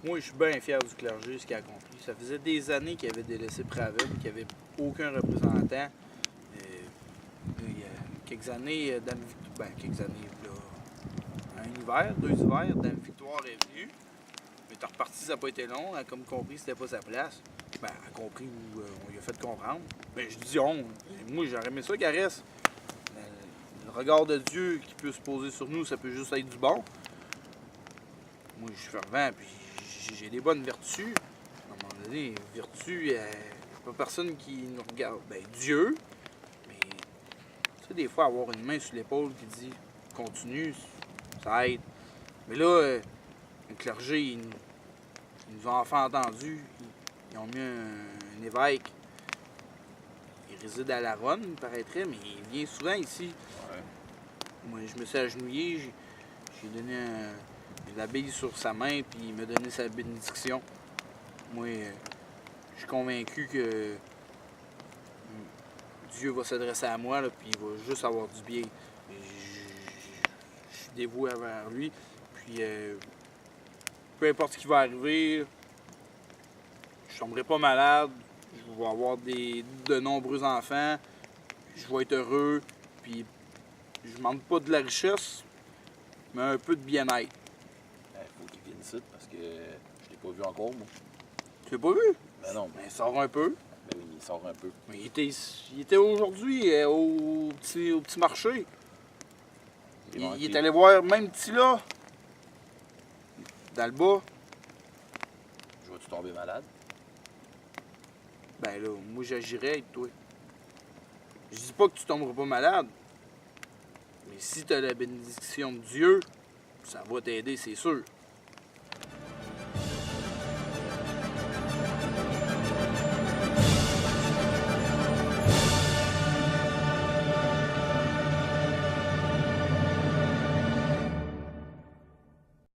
moi, je suis bien fier du clergé, ce qu'il a accompli. Ça faisait des années qu'il avait délaissé Pravel, qu'il n'y avait aucun représentant. Il y a quelques années, Dame Victoire, quelques années, là, un hiver, 2 hivers, Dame Victoire est venue. Mais t'es reparti, ça n'a pas été long. Elle a comme compris que c'était pas sa place. Ben, elle a compris où on lui a fait comprendre. Ben, je dis on. Moi, j'aurais aimé ça qu'elle reste. Le regard de Dieu qui peut se poser sur nous, ça peut juste être du bon. Moi, je suis fervent, puis j'ai des bonnes vertus. À un moment donné, vertus, il n'y a pas personne qui nous regarde. Ben, Dieu. Mais, tu sais, des fois, avoir une main sur l'épaule qui dit continue, ça aide. Mais là, le clergé, ils nous ont enfin entendus. Ils ont mis un évêque. Il réside à La Ronde, il paraîtrait, mais il vient souvent ici. Ouais. Moi, je me suis agenouillé, j'ai donné la bille sur sa main, puis il m'a donné sa bénédiction. Moi, je suis convaincu que Dieu va s'adresser à moi, là, puis il va juste avoir du bien. Je suis dévoué envers lui. Puis, peu importe ce qui va arriver, je tomberai pas malade. Je vais avoir de nombreux enfants. Je vais être heureux. Puis, je demande pas de la richesse, mais un peu de bien-être. Faut qu'il vienne ici parce que je l'ai pas vu encore, moi. Tu l'as pas vu? Ben non, Ben, sors un peu. ben oui, il sort un peu. Mais il était aujourd'hui au petit marché. Il est allé voir même petit là. Dans le bas. Je vais-tu tomber malade? Ben là, moi j'agirais avec toi. Je dis pas que tu tomberas pas malade. Mais si tu as la bénédiction de Dieu, ça va t'aider, c'est sûr.